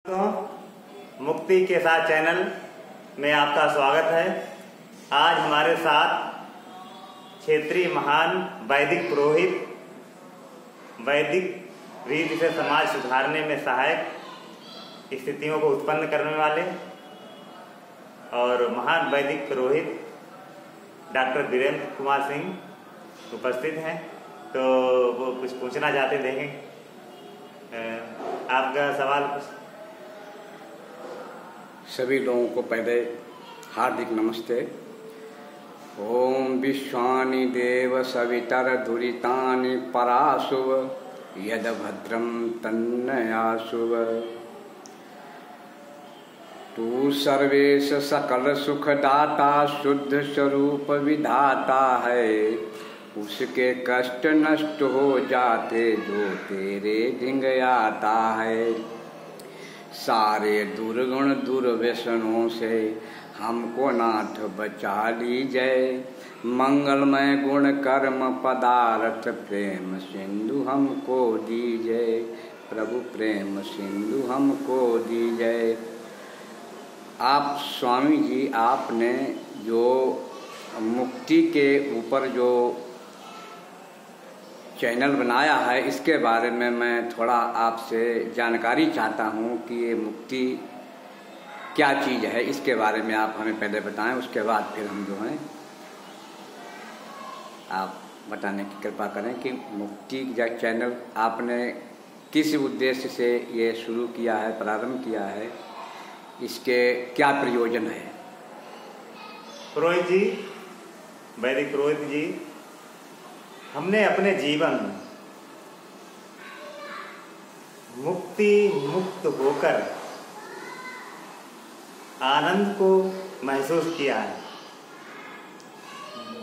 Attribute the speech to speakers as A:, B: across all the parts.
A: तो मुक्ति के साथ चैनल में आपका स्वागत है। आज हमारे साथ क्षेत्रीय महान वैदिक पुरोहित, वैदिक रीति से समाज सुधारने में सहायक स्थितियों को उत्पन्न करने वाले और महान वैदिक पुरोहित डॉक्टर वीरेंद्र कुमार सिंह उपस्थित हैं। तो वो कुछ पूछना चाहते, देखें आपका सवाल कुछ।
B: सभी लोगों को पहले हार्दिक नमस्ते। ओम विश्वानि देव सवितर दुरितानि पराशुव यद भद्रम तन्नयाशुव। तू सर्वेश सकल सुखदाता शुद्ध स्वरूप विधाता है। उसके कष्ट नष्ट हो जाते जो तेरे ढिंग आता है। सारे दुर्गुण दुर्व्यसनों से हमको नाथ बचा लीजय। मंगलमय गुण कर्म पदार्थ प्रेम सिंधु हमको दीजय। प्रभु प्रेम सिंधु हमको दीजय। आप स्वामी जी, आपने जो मुक्ति के ऊपर जो चैनल बनाया है, इसके बारे में मैं थोड़ा आपसे जानकारी चाहता हूँ कि ये मुक्ति क्या चीज़ है। इसके बारे में आप हमें पहले बताएं, उसके बाद फिर हम जो हैं आप बताने की कृपा करें कि मुक्ति का चैनल आपने किस उद्देश्य से ये शुरू किया है, प्रारंभ किया है, इसके क्या प्रयोजन है।
A: पुरोहित जी, वैदिक पुरोहित जी, हमने अपने जीवन मुक्त होकर आनंद को महसूस किया है।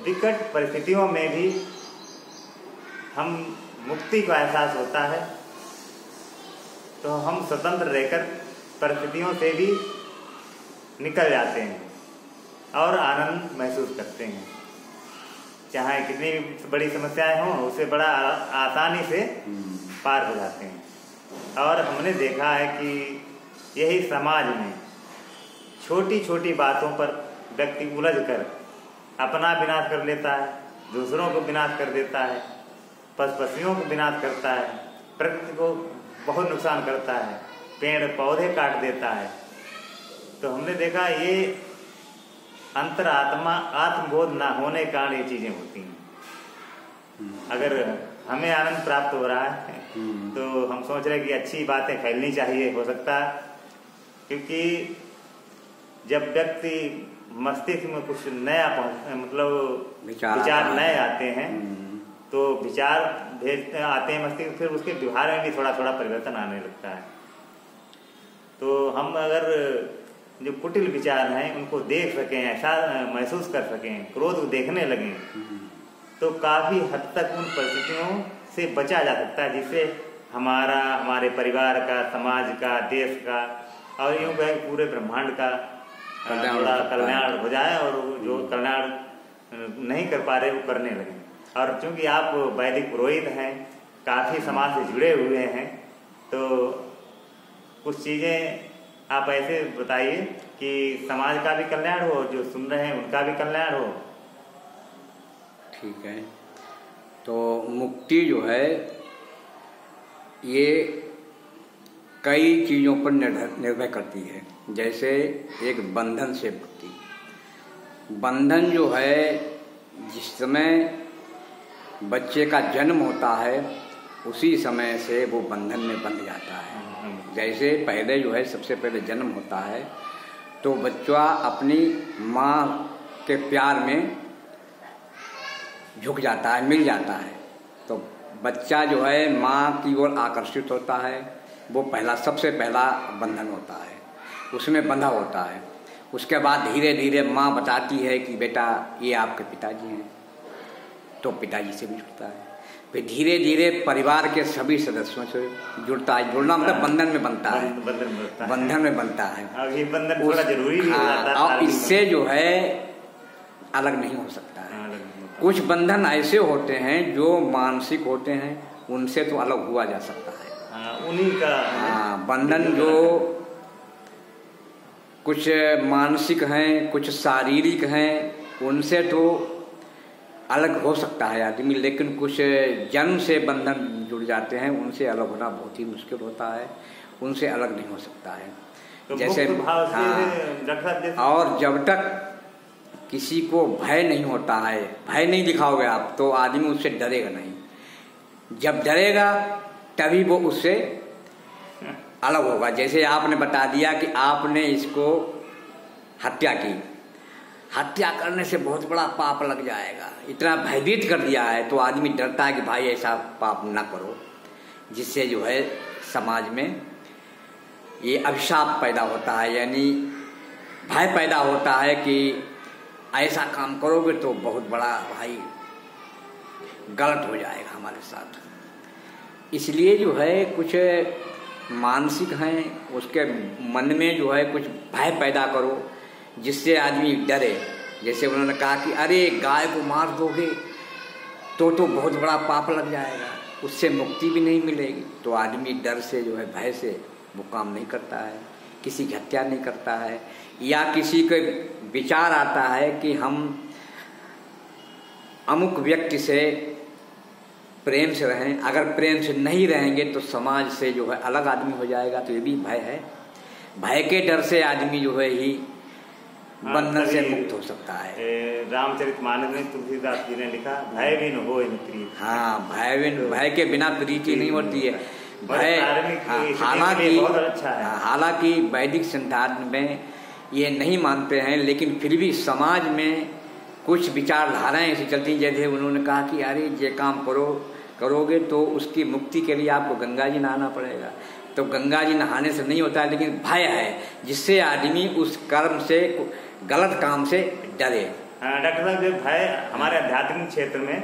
A: विकट परिस्थितियों में भी हम मुक्ति का एहसास होता है तो हम स्वतंत्र रहकर परिस्थितियों से भी निकल जाते हैं और आनंद महसूस करते हैं। चाहे कितनी बड़ी समस्याएं हों, उसे बड़ा आसानी से पार हो जाते हैं। और हमने देखा है कि यही समाज में छोटी छोटी बातों पर व्यक्ति उलझ कर अपना विनाश कर लेता है, दूसरों को विनाश कर देता है, पशु पक्षियों को विनाश करता है, प्रकृति को बहुत नुकसान करता है, पेड़ पौधे काट देता है। तो हमने देखा ये अंतरात्मा आत्मबोध ना होने के कारण ये चीजें होती हैं। अगर हमें आनंद प्राप्त हो रहा है तो हम सोच रहे हैं कि अच्छी बातें फैलनी चाहिए, हो सकता है, क्योंकि जब व्यक्ति मस्तिष्क में कुछ नया मतलब विचार नए आते हैं तो विचार भेजते आते हैं मस्तिष्क, फिर उसके व्यवहार में भी थोड़ा थोड़ा परिवर्तन आने लगता है। तो हम अगर जो कुटिल विचार हैं उनको देख सकें, ऐसा महसूस कर सकें, क्रोध को देखने लगें, तो काफ़ी हद तक उन परिस्थितियों से बचा जा सकता है जिससे हमारे परिवार का, समाज का, देश का और यूँ कहें पूरे ब्रह्मांड का थोड़ा कल्याण हो जाए और जो कल्याण नहीं कर पा रहे वो करने लगें। और चूँकि आप वैदिक पुरोहित हैं, काफ़ी समाज से जुड़े हुए हैं, तो कुछ चीज़ें आप ऐसे बताइए कि समाज का भी कल्याण हो, जो सुन रहे हैं उनका भी कल्याण हो।
B: ठीक है। तो मुक्ति जो है ये कई चीज़ों पर निर्भर करती है। जैसे एक बंधन से मुक्ति, बंधन जो है जिस समय बच्चे का जन्म होता है उसी समय से वो बंधन में बंध जाता है। जैसे पहले जो है सबसे पहले जन्म होता है तो बच्चा अपनी माँ के प्यार में झुक जाता है, मिल जाता है। तो बच्चा जो है माँ की ओर आकर्षित होता है, वो सबसे पहला बंधन होता है, उसमें बंधा होता है। उसके बाद धीरे धीरे माँ बताती है कि बेटा ये आपके पिताजी हैं, तो पिताजी से भी जुड़ता है। फिर धीरे धीरे परिवार के सभी सदस्यों से जुड़ता है। जुड़ना मतलब बंधन में बनता है, बंधन में बनता है।
A: अब ये बंधन थोड़ा जरूरी भी हो जाता है
B: और इससे जो है अलग नहीं हो सकता है। कुछ बंधन ऐसे होते हैं जो मानसिक होते हैं, उनसे तो अलग हुआ जा सकता है।
A: उन्हीं का
B: बंधन जो कुछ मानसिक हैं, कुछ शारीरिक हैं, उनसे तो अलग हो सकता है आदमी, लेकिन कुछ जन्म से बंधन जुड़ जाते हैं, उनसे अलग होना बहुत ही मुश्किल होता है, उनसे अलग नहीं हो सकता है।
A: तो
B: जैसे
A: भाव से
B: और जब तक किसी को भय नहीं होता है, भय नहीं दिखाओगे आप, तो आदमी उससे डरेगा नहीं। जब डरेगा तभी वो उससे अलग होगा। जैसे आपने बता दिया कि आपने इसको हत्या की, हत्या करने से बहुत बड़ा पाप लग जाएगा, इतना भयभीत कर दिया है, तो आदमी डरता है कि भाई ऐसा पाप ना करो, जिससे जो है समाज में ये अभिशाप पैदा होता है, यानी भय पैदा होता है कि ऐसा काम करोगे तो बहुत बड़ा भाई गलत हो जाएगा हमारे साथ। इसलिए जो है कुछ मानसिक हैं, उसके मन में जो है कुछ भय पैदा करो जिससे आदमी डरे। जैसे उन्होंने कहा कि अरे गाय को मार दोगे तो बहुत बड़ा पाप लग जाएगा, उससे मुक्ति भी नहीं मिलेगी, तो आदमी डर से जो है भय से वो काम नहीं करता है, किसी की हत्या नहीं करता है। या किसी के विचार आता है कि हम अमुक व्यक्ति से प्रेम से रहें, अगर प्रेम से नहीं रहेंगे तो समाज से जो है अलग आदमी हो जाएगा, तो ये भी भय है। भय के डर से आदमी जो है ही बंधन से मुक्त हो सकता है।
A: रामचरितमानस में तुलसीदास जी ने लिखा, भय बिन होय न प्रीति।
B: हाँ, भय के बिना प्रीति नहीं होती है। भय हालांकि वैदिक सिद्धांत में ये नहीं मानते हैं, लेकिन फिर भी समाज में कुछ विचारधाराएं ऐसी चलती हैं। जैसे उन्होंने कहा कि अरे ये काम करोगे तो उसकी मुक्ति के लिए आपको गंगा जी नहाना पड़ेगा, तो गंगा जी नहाने से नहीं होता है, लेकिन भय है जिससे आदमी उस कर्म से, गलत काम से डरे।
A: डॉक्टर साहब, जो भय हमारे आध्यात्मिक क्षेत्र में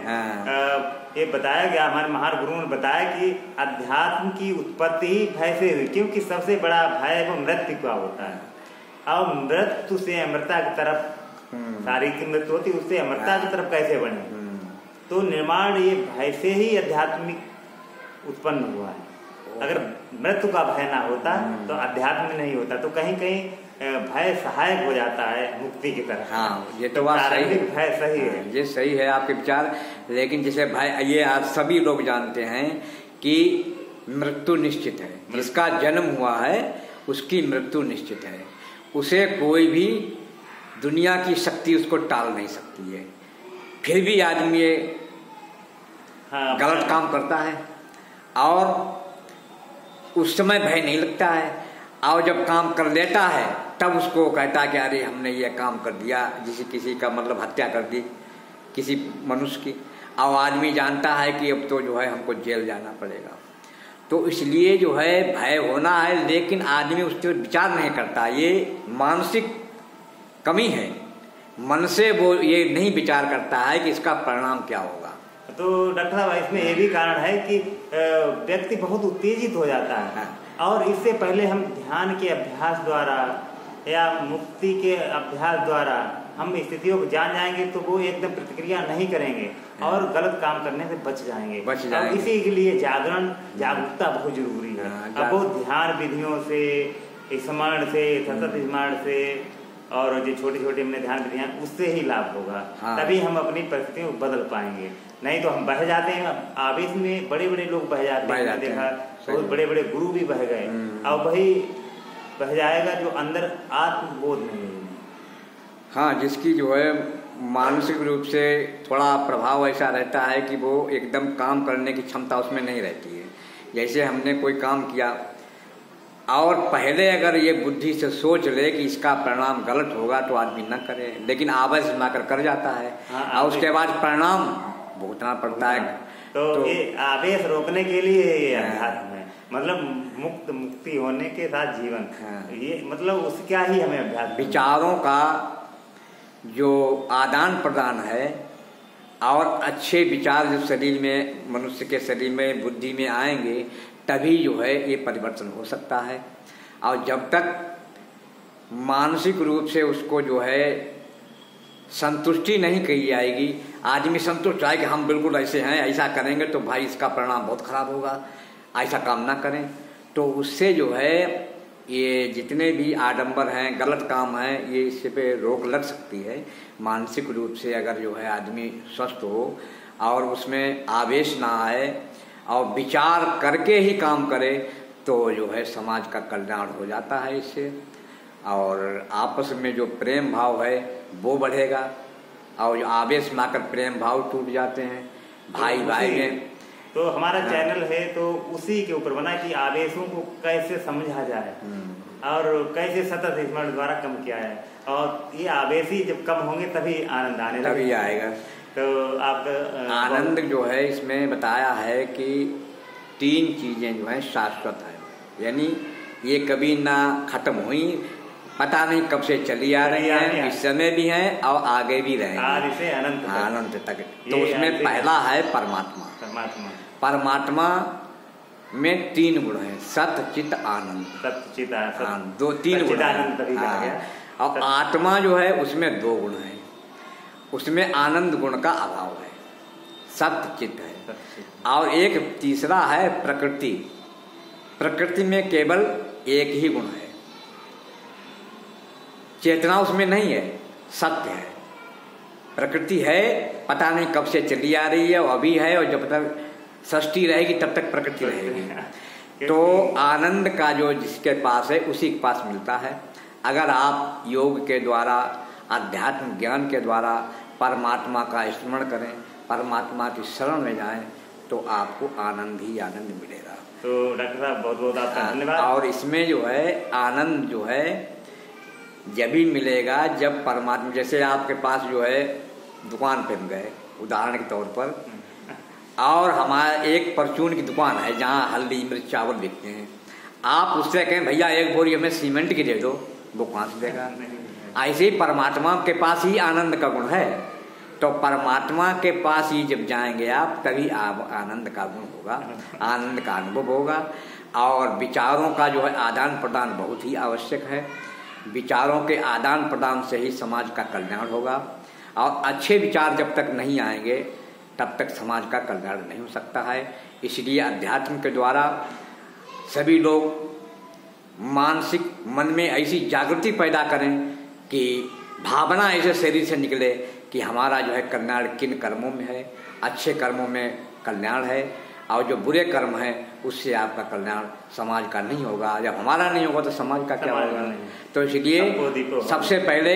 A: ये बताया गया, हमारे महान गुरुओं ने बताया कि अध्यात्म की उत्पत्ति ही भय से हुई, क्योंकि सबसे बड़ा भय वो मृत्यु का होता है। और मृत्यु से अमृता की तरफ, शारीरिक की मृत्यु होती है, उससे अमृता की तरफ कैसे बने? तो निर्माण ये भय से ही आध्यात्मिक उत्पन्न हुआ है। अगर मृत्यु का भय ना होता तो अध्यात्म नहीं होता, तो कहीं कहीं भय सहायक हो जाता है मुक्ति की तरफ।
B: हाँ, ये तो बात सही है,
A: भय सही है,
B: ये सही है आपके विचार। लेकिन जैसे भय, ये आज सभी लोग जानते हैं कि मृत्यु निश्चित है, जिसका जन्म हुआ है उसकी मृत्यु निश्चित है, उसे कोई भी दुनिया की शक्ति उसको टाल नहीं सकती है। फिर भी आदमी ये गलत काम करता है और उस समय भय नहीं लगता है, और जब काम कर लेता है तब उसको कहता है कि अरे हमने ये काम कर दिया, जिसे किसी का मतलब हत्या कर दी किसी मनुष्य की, और आदमी जानता है कि अब तो जो है हमको जेल जाना पड़ेगा। तो इसलिए जो है भय होना है, लेकिन आदमी उस पर विचार नहीं करता, ये मानसिक कमी है। मन से वो ये नहीं विचार करता है कि इसका परिणाम क्या होगा।
A: तो डॉक्टर साहब, इसमें ये भी कारण है कि व्यक्ति बहुत उत्तेजित हो जाता है, और इससे पहले हम ध्यान के अभ्यास द्वारा या मुक्ति के अभ्यास द्वारा हम स्थितियों को जान जाएंगे तो वो एकदम प्रतिक्रिया नहीं करेंगे और गलत काम करने से बच जाएंगे। अब इसी के लिए जागरूकता बहुत जरूरी है। अब बहुत ध्यान विधियों से, स्मरण से, सतत स्मरण से, और जो छोटी छोटी हमने ध्यान विधियां, उससे ही लाभ होगा। तभी हम अपनी परिस्थितियों को बदल पाएंगे। नहीं तो हम बह जाते हैं आवेश में, बड़े बड़े लोग बह जाते हैं, देखा बहुत बड़े बड़े गुरु भी बह गए, और वही बह जाएगा जो अंदर आत्मबोध नहीं है।
B: हाँ, जिसकी जो है मानसिक रूप से थोड़ा प्रभाव ऐसा रहता है कि वो एकदम काम करने की क्षमता उसमें नहीं रहती है। जैसे हमने कोई काम किया और पहले अगर ये बुद्धि से सोच ले कि इसका परिणाम गलत होगा तो आदमी न करे, लेकिन आवेश में आकर कर जाता है। और उसके बाद परिणाम भुगतना पड़ता है।
A: तो ये आवेश रोकने के लिए ये अध्यात्म है, मतलब मुक्ति होने के साथ जीवन। ये मतलब उसका क्या ही हमें अभ्यास,
B: विचारों का जो आदान प्रदान है और अच्छे विचार जब शरीर में, मनुष्य के शरीर में, बुद्धि में आएंगे, तभी जो है ये परिवर्तन हो सकता है। और जब तक मानसिक रूप से उसको जो है संतुष्टि नहीं कही जाएगी, आदमी संतुष्ट है कि हम बिल्कुल ऐसे हैं, ऐसा करेंगे तो भाई इसका परिणाम बहुत खराब होगा, ऐसा काम ना करें, तो उससे जो है ये जितने भी आडंबर हैं, गलत काम हैं, ये इस पे रोक लग सकती है। मानसिक रूप से अगर जो है आदमी स्वस्थ हो और उसमें आवेश ना आए और विचार करके ही काम करे तो जो है समाज का कल्याण हो जाता है इससे। और आपस में जो प्रेम भाव है वो बढ़ेगा और जो आवेश में आकर प्रेम भाव टूट जाते हैं भाई भाई में।
A: तो हमारा चैनल है तो उसी के ऊपर बना कि आवेशों को कैसे समझा जाए और कैसे सतत स्मरण द्वारा कम किया है, और ये आवेश ही जब कम होंगे तभी आनंद आने लगेगा,
B: तभी आएगा।
A: तो आप
B: आनंद जो है इसमें बताया है कि 3 चीजें जो है शाश्वत है, यानी ये कभी ना खत्म हुई, पता नहीं कब से चली आ रही है, इस समय भी है और आगे भी रहेंगी अनंत तक। तो उसमें पहला है परमात्मा। परमात्मा में 3 गुण हैं, सत चित आनंद। आनंद 3 गुण हैं। और आत्मा जो है उसमें 2 गुण हैं, उसमें आनंद गुण का अभाव है, सत चित है। और एक तीसरा है प्रकृति। प्रकृति में केवल एक ही गुण है, चेतना उसमें नहीं है, सत्य है। प्रकृति है, पता नहीं कब से चली आ रही है, वो अभी है, और जब तक सृष्टि रहेगी तब तक प्रकृति रहेगी। तो आनंद का जो जिसके पास है उसी के पास मिलता है। अगर आप योग के द्वारा, अध्यात्म ज्ञान के द्वारा परमात्मा का स्मरण करें, परमात्मा की शरण में जाएं, तो आपको आनंद ही आनंद मिलेगा।
A: तो डॉक्टर साहब बहुत बहुत आपका धन्यवाद।
B: और इसमें जो है आनंद जो है जब भी मिलेगा जब परमात्मा, जैसे आपके पास जो है दुकान पे हम गए उदाहरण के तौर पर, और हमारा एक परचून की दुकान है जहाँ हल्दी मिर्च चावल बिकते हैं, आप उससे कहें भैया 1 बोरी हमें सीमेंट की दे दो, वो कहाँ से देगा? ऐसे ही परमात्मा के पास ही आनंद का गुण है। तो परमात्मा के पास ही जब जाएंगे आप, तभी आप आनंद का गुण होगा, आनंद का अनुभव होगा। और विचारों का जो है आदान प्रदान बहुत ही आवश्यक है। विचारों के आदान प्रदान से ही समाज का कल्याण होगा, और अच्छे विचार जब तक नहीं आएंगे तब तक समाज का कल्याण नहीं हो सकता है। इसलिए अध्यात्म के द्वारा सभी लोग मानसिक मन में ऐसी जागृति पैदा करें कि भावना ऐसे शरीर से निकले कि हमारा जो है कल्याण किन कर्मों में है, अच्छे कर्मों में कल्याण है, और जो बुरे कर्म हैं उससे आपका कल्याण समाज का नहीं होगा। जब हमारा नहीं होगा तो समाज का क्या होगा? तो इसलिए सबसे पहले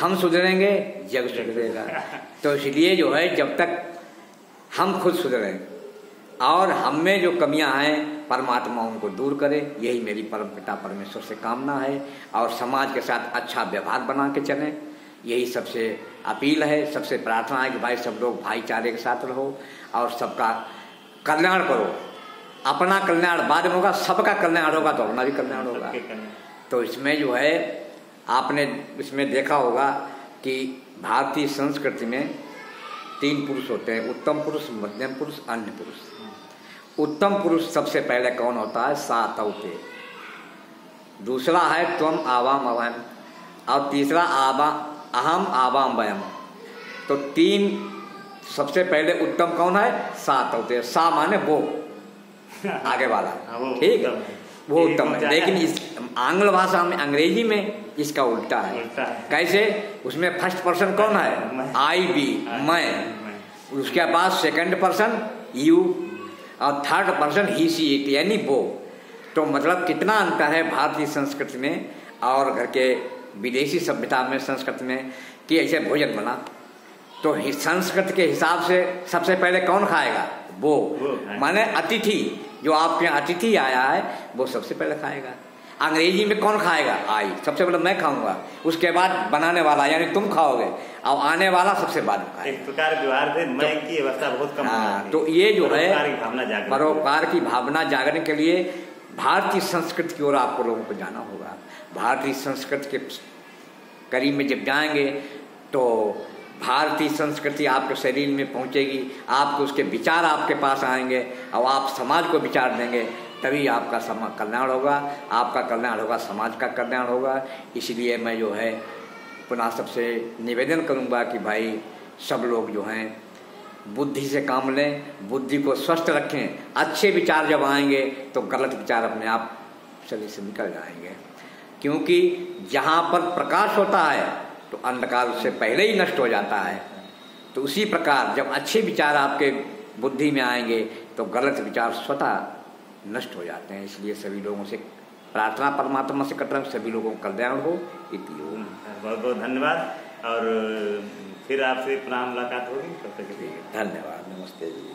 B: हम सुधरेंगे, जग सुधरेगा। तो इसलिए जो है जब तक हम खुद सुधरें और हम में जो कमियां हैं परमात्मा उनको दूर करे, यही मेरी परमपिता परमेश्वर से कामना है। और समाज के साथ अच्छा व्यवहार बना के चलें, यही सबसे अपील है, सबसे प्रार्थना है कि भाई सब लोग भाईचारे के साथ रहो और सबका कल्याण करो। अपना कल्याण बाद में होगा, सबका कल्याण होगा तो अपना भी कल्याण होगा। तो इसमें जो है आपने इसमें देखा होगा कि भारतीय संस्कृति में 3 पुरुष होते हैं, उत्तम पुरुष, मध्यम पुरुष, अन्य पुरुष। उत्तम पुरुष सबसे पहले कौन होता है? सातौते। दूसरा है त्वम आवाम अवयम, और तीसरा अहम आवाम वयम। तो 3 सबसे पहले उत्तम कौन है? सातौते। सा माने वो आगे वाला, ठीक है, वो उत्तम है। लेकिन इस आंग्ल भाषा में, अंग्रेजी में इसका उल्टा है। कैसे? उसमें फर्स्ट पर्सन कौन है? आई बी, मैं। उसके बाद सेकंड पर्सन यू, और third person he see it, यानी वो। तो मतलब कितना अंतर है भारतीय संस्कृति में और घर के विदेशी सभ्यता में, संस्कृति में, कि ऐसे भोजन बना तो संस्कृत के हिसाब से सबसे पहले कौन खाएगा? वो माने अतिथि, जो आपके यहाँ अतिथि आया है वो सबसे पहले खाएगा। अंग्रेजी में कौन खाएगा? आई, सबसे पहले मैं खाऊंगा, उसके बाद बनाने वाला यानी तुम खाओगे, और आने वाला सबसे बाद में खाएगा।
A: इस प्रकार व्यवहार से मैं की अवस्था बहुत कम है।
B: तो ये जो है परोपकार की भावना जागरने के लिए भारतीय संस्कृति की ओर आपको लोगों को जाना होगा। भारतीय संस्कृति के करीब में जब जाएंगे तो भारतीय संस्कृति आपके शरीर में पहुंचेगी, आपको उसके विचार आपके पास आएंगे और आप समाज को विचार देंगे, तभी आपका समाज कल्याण होगा, आपका कल्याण होगा, समाज का कल्याण होगा। इसलिए मैं जो है पुनः सबसे निवेदन करूंगा कि भाई सब लोग जो हैं बुद्धि से काम लें, बुद्धि को स्वस्थ रखें। अच्छे विचार जब आएंगे तो गलत विचार अपने आप शरीर से निकल जाएंगे। क्योंकि जहाँ पर प्रकाश होता है तो अंधकार उससे पहले ही नष्ट हो जाता है। तो उसी प्रकार जब अच्छे विचार आपके बुद्धि में आएंगे तो गलत विचार स्वतः नष्ट हो जाते हैं। इसलिए सभी लोगों से प्रार्थना परमात्मा से कर रहा हूँ, सभी लोगों को कल्याण हो।
A: बहुत बहुत धन्यवाद और फिर आपसे पुनः मुलाकात होगी। तब तक
B: धन्यवाद, नमस्ते जी।